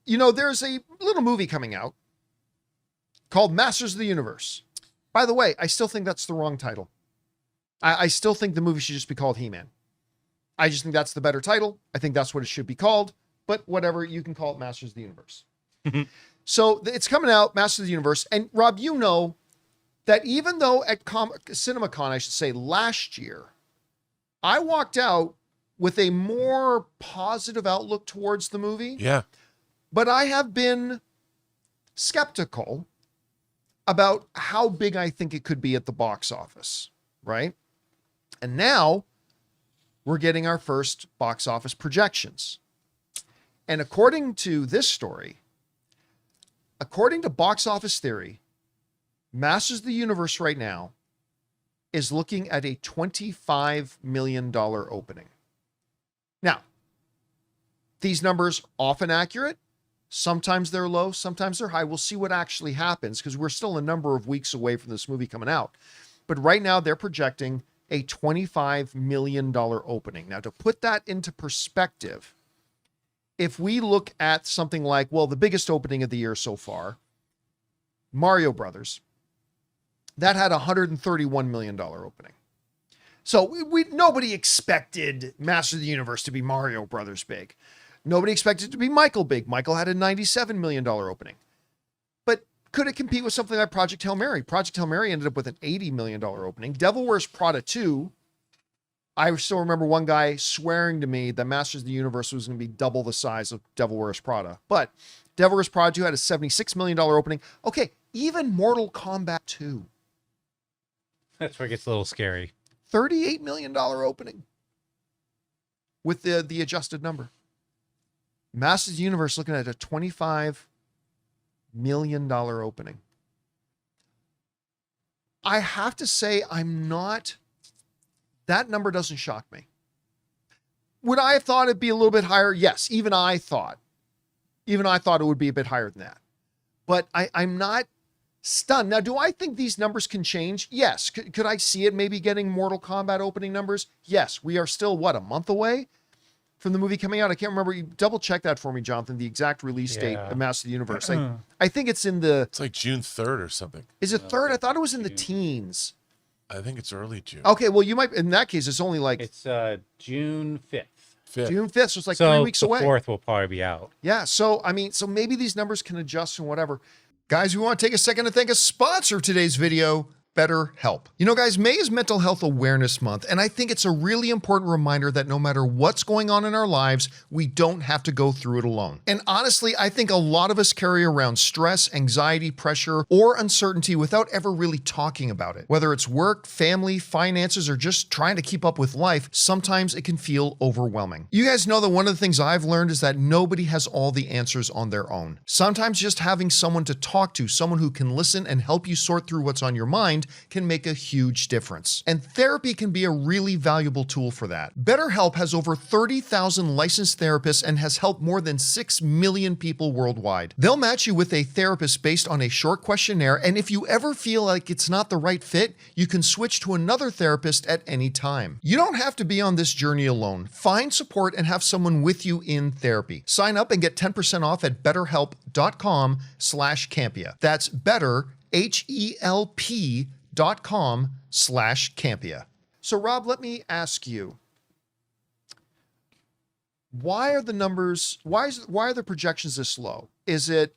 there's a little movie coming out called Masters of the Universe. By the way, I still think that's the wrong title. I still think the movie should just be called He-Man. I just think that's the better title. I think that's what it should be called. But whatever, you can call it Masters of the Universe. So it's coming out, Masters of the Universe. And Rob, you know that even though at CinemaCon, I should say, last year, I walked out with a more positive outlook towards the movie. Yeah. But I have been skeptical about how big I think it could be at the box office, right? And now we're getting our first box office projections. And according to this story, according to Box Office Theory, Masters of the Universe right now is looking at a $25 million opening. Now, these numbers often accurate. Sometimes they're low, sometimes they're high. We'll see what actually happens because we're still a number of weeks away from this movie coming out. But right now they're projecting a $25 million opening. Now, to put that into perspective, if we look at something like, well, the biggest opening of the year so far, Mario Brothers, that had a $131 million opening. So nobody expected Masters of the Universe to be Mario Brothers big. Nobody expected it to be Michael big. Michael had a $97 million opening. But could it compete with something like Project Hail Mary? Project Hail Mary ended up with an $80 million opening. Devil Wears Prada 2, I still remember one guy swearing to me that Masters of the Universe was going to be double the size of Devil Wears Prada. But Devil Wears Prada 2 had a $76 million opening. Okay, even Mortal Kombat 2. That's where it gets a little scary. $38 million opening with the adjusted number. Masters of the Universe looking at a $25 million opening. I have to say that number doesn't shock me. Would I have thought it'd be a little bit higher? Yes, even I thought it would be a bit higher than that. But I'm not stunned. Now, do I think these numbers can change? Yes. Could I see it maybe getting Mortal Kombat opening numbers? Yes. We are still, a month away from the movie coming out? I can't remember. You double check that for me, Jonathan, the exact release date of Masters of the Universe. I think it's It's like June 3rd or something. Is it 3rd? I thought it was in the teens. I think it's early June. Okay, well, you might, in that case, it's only like... It's June 5th. June 5th, so it's like 3 weeks away. So the 4th will probably be out. Yeah, so maybe these numbers can adjust and whatever. Guys, we want to take a second to thank a sponsor of today's video, BetterHelp. Guys, May is Mental Health Awareness Month, and I think it's a really important reminder that no matter what's going on in our lives, we don't have to go through it alone. And honestly, I think a lot of us carry around stress, anxiety, pressure, or uncertainty without ever really talking about it. Whether it's work, family, finances, or just trying to keep up with life, sometimes it can feel overwhelming. You guys know that one of the things I've learned is that nobody has all the answers on their own. Sometimes just having someone to talk to, someone who can listen and help you sort through what's on your mind, can make a huge difference. And therapy can be a really valuable tool for that. BetterHelp has over 30,000 licensed therapists and has helped more than 6 million people worldwide. They'll match you with a therapist based on a short questionnaire, and if you ever feel like it's not the right fit, you can switch to another therapist at any time. You don't have to be on this journey alone. Find support and have someone with you in therapy. Sign up and get 10% off at betterhelp.com/Campea. That's better, HELP.com/Campea. So Rob, let me ask you, why are the numbers, why are the projections this low? Is it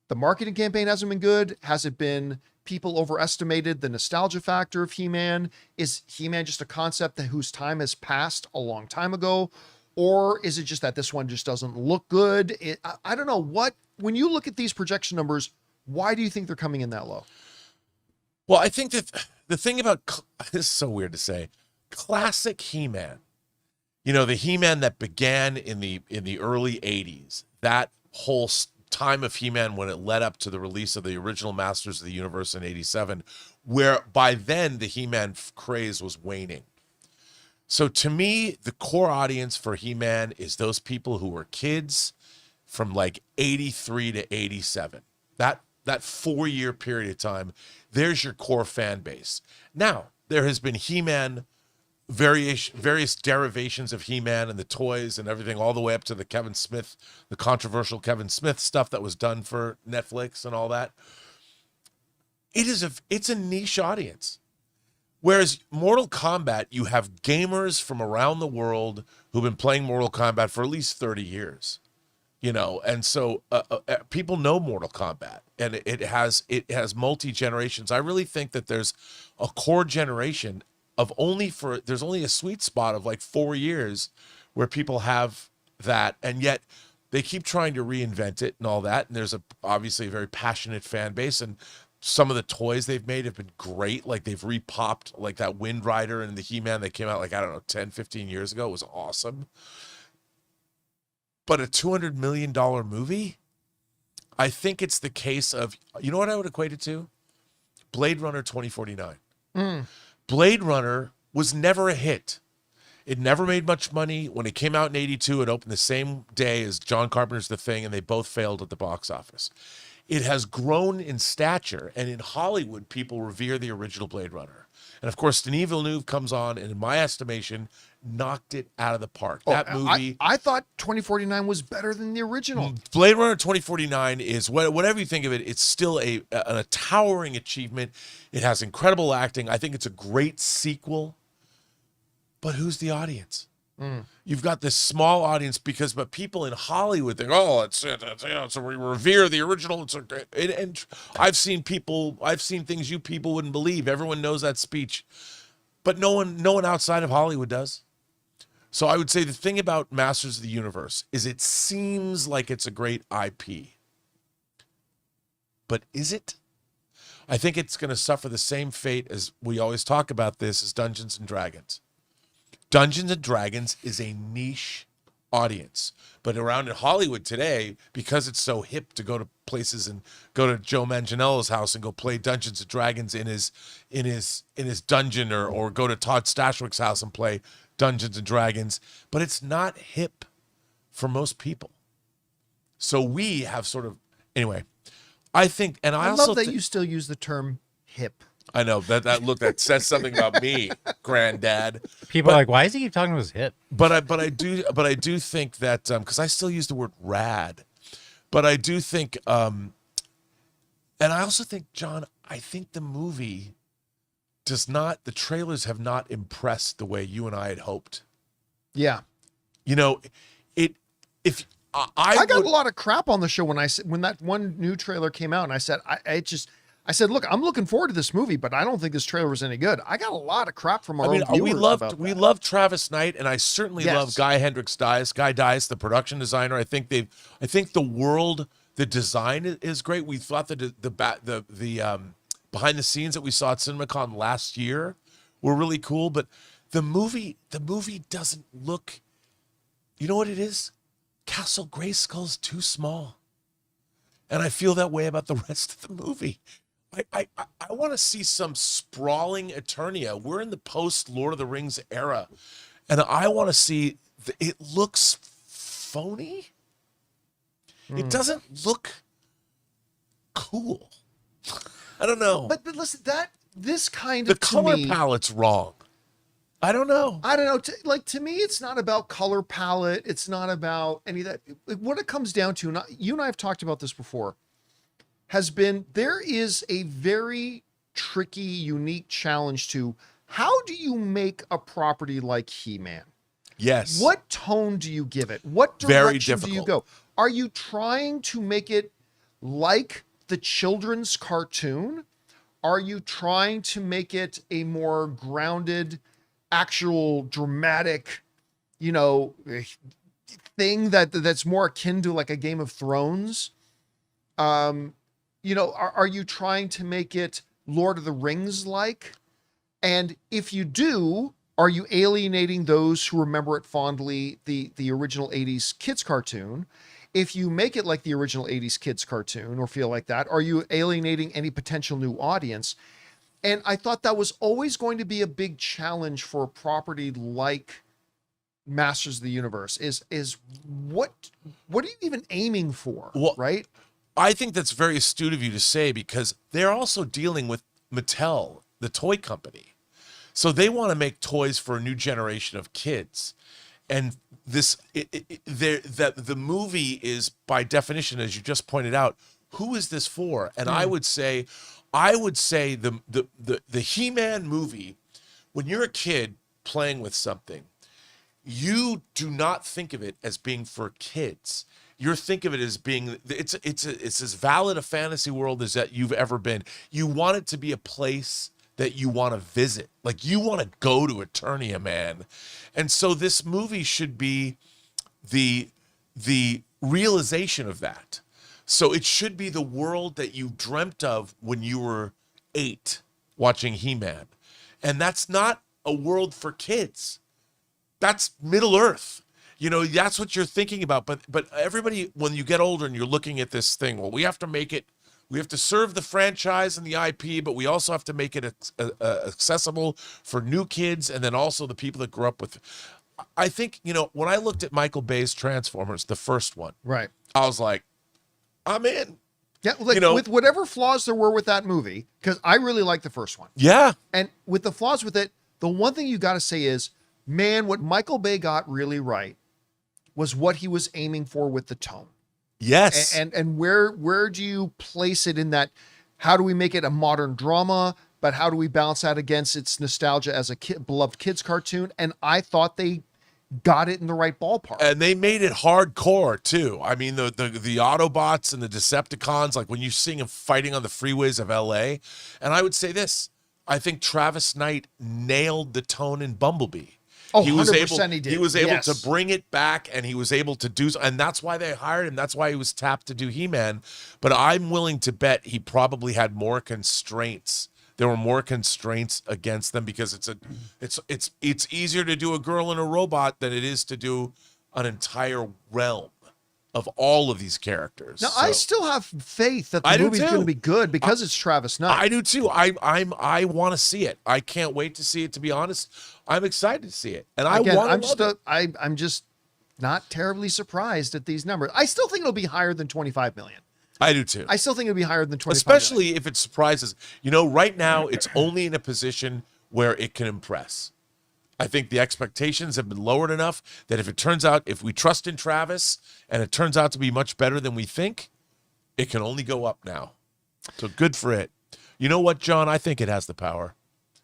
the marketing campaign hasn't been good? Has it been people overestimated the nostalgia factor of He-Man? Is He-Man just a concept whose time has passed a long time ago? Or is it just that this one just doesn't look good? I don't know. When you look at these projection numbers, why do you think they're coming in that low? Well, I think that the thing about this is so weird to say, classic He-Man, the He-Man that began in the early 80s, that whole time of He-Man when it led up to the release of the original Masters of the Universe in 87, where by then the He-Man craze was waning. So to me, the core audience for He-Man is those people who were kids from like 83 to 87. That 4-year period of time, there's your core fan base. Now, there has been He-Man various derivations of He-Man and the toys and everything, all the way up to the controversial Kevin Smith stuff that was done for Netflix and all that. It's a niche audience. Whereas Mortal Kombat, you have gamers from around the world who've been playing Mortal Kombat for at least 30 years, and so people know Mortal Kombat, and it has multi-generations. I really think that there's a core generation there's only a sweet spot of like 4 years where people have that, and yet they keep trying to reinvent it and all that. And there's obviously a very passionate fan base, and some of the toys they've made have been great. Like they've repopped like that Wind Rider and the He-Man that came out like, I don't know, 10, 15 years ago. It was awesome. But a $200 million movie, I think it's the case of, you know what I would equate it to? Blade Runner 2049. Blade Runner was never a hit. It never made much money. When it came out in 82, it opened the same day as John Carpenter's The Thing, and they both failed at the box office. It has grown in stature, and in Hollywood, people revere the original Blade Runner. And of course, Denis Villeneuve comes on, and in my estimation, knocked it out of the park. That movie, I thought 2049 was better than the original. Blade Runner 2049 is, whatever you think of it, it's still a towering achievement. It has incredible acting. I think it's a great sequel. But who's the audience? You've got this small audience but people in Hollywood think, oh, so we revere the original. And I've seen things you people wouldn't believe. Everyone knows that speech, but no one outside of Hollywood does. So I would say the thing about Masters of the Universe is it seems like it's a great IP, but is it? I think it's going to suffer the same fate as we always talk about this as Dungeons and Dragons. Dungeons and Dragons is a niche audience, but around in Hollywood today, because it's so hip to go to places and go to Joe Manganiello's house and go play Dungeons and Dragons in his dungeon, or go to Todd Stashwick's house and play Dungeons and Dragons, but it's not hip for most people. So we have sort of, anyway, I think, and I also love that you still use the term hip. I know that says something about me, granddad. People are like, why does he keep talking about his hip? But I do think that because I still use the word rad, but I do think, and I also think, John, I think the movie the trailers have not impressed the way you and I had hoped. Yeah, I got a lot of crap on the show when that one new trailer came out, and I said, look, I'm looking forward to this movie, but I don't think this trailer was any good. I got a lot of crap from our own viewers. We loved Travis Knight, and I certainly love Guy Dias, the production designer. I think the world, the design is great. We thought that the behind the scenes that we saw at CinemaCon last year were really cool, but the movie doesn't look. You know what it is? Castle Grayskull's too small, and I feel that way about the rest of the movie. I want to see some sprawling Eternia. We're in the post Lord of the Rings era, and I want to see. It looks phony. It doesn't look cool. I don't know. But listen, this kind the of color palette's wrong. I don't know. To me, it's not about color palette. It's not about any of that. What it comes down to, and you and I have talked about this before, there is a very tricky, unique challenge to how do you make a property like He-Man? Yes. What tone do you give it? What direction do you go? Are you trying to make it like the children's cartoon? Are you trying to make it a more grounded, actual dramatic, thing that's more akin to like a Game of Thrones? Are you trying to make it Lord of the Rings like? And if you do, are you alienating those who remember it fondly, the original 80s kids cartoon? If you make it like the original 80s kids cartoon or feel like that, are you alienating any potential new audience? And I thought that was always going to be a big challenge for a property like Masters of the Universe is what are you even aiming for? Well, right? I think that's very astute of you to say, because they're also dealing with Mattel, the toy company. So they want to make toys for a new generation of kids. And the movie is, by definition, as you just pointed out, who is this for? And I would say the He-Man movie, when you're a kid playing with something, you do not think of it as being for kids. You think of it as being, it's as valid a fantasy world as that you've ever been. You want it to be a place that you want to visit. Like, you want to go to Eternia, man. And so this movie should be the realization of that. So it should be the world that you dreamt of when you were 8 watching He-Man. And that's not a world for kids. That's Middle Earth. You know, that's what you're thinking about. But everybody, when you get older and you're looking at this thing, well, we have to make it, we have to serve the franchise and the IP, but we also have to make it accessible for new kids and then also the people that grew up with. I think, you know, when I looked at Michael Bay's Transformers, the first one, Right. I was like, I'm in. Yeah, like, you know, with whatever flaws there were with that movie, because I really liked the first one. Yeah. And with the flaws with it, the one thing you got to say is, man, what Michael Bay got really right was what he was aiming for with the tone. Yes. And where do you place it in that? How do we make it a modern drama, but how do we balance that against its nostalgia as a beloved kids cartoon? And I thought they got it in the right ballpark. And they made it hardcore too. I mean, the Autobots and the Decepticons, like when you see them fighting on the freeways of LA. And I would say this, I think Travis Knight nailed the tone in Bumblebee. Oh, he was 100% able, he did. He was able Yes. to bring it back, and he was able to do, and that's why they hired him. That's why he was tapped to do He-Man. But I'm willing to bet he probably had more constraints. There were more constraints against them because it's easier to do a girl and a robot than it is to do an entire realm of all of these characters. Now, I still have faith that I the do movie's too. going to be good because it's Travis Knight. I do too. I want to see it. I can't wait to see it. To be honest, I'm excited to see it, and Again, I want to. I'm just not terribly surprised at these numbers. I still think it'll be higher than 25 million. I do too. I still think it'll be higher than 25 Especially if it surprises. You know, right now it's only in a position where it can impress. I think the expectations have been lowered enough that if it turns out, if we trust in Travis and it turns out to be much better than we think, it can only go up now. So good for it. You know what, John? I think it has the power.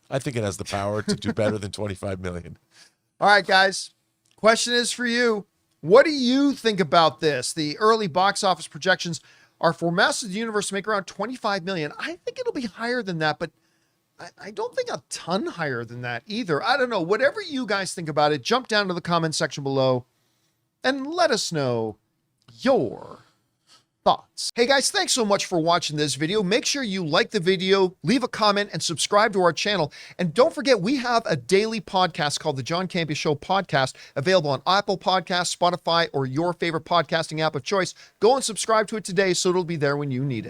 I think it has the power to do better than 25 million. All right, guys. Question is for you. What do you think about this? The early box office projections are for Masters of the Universe to make around 25 million. I think it'll be higher than that, but I don't think a ton higher than that either. I don't know. Whatever you guys think about it, jump down to the comment section below and let us know your thoughts. Hey guys, thanks so much for watching this video. Make sure you like the video, leave a comment, and subscribe to our channel. And don't forget, we have a daily podcast called the John Campea Show podcast, available on Apple Podcasts, Spotify, or your favorite podcasting app of choice. Go and subscribe to it today so it'll be there when you need it.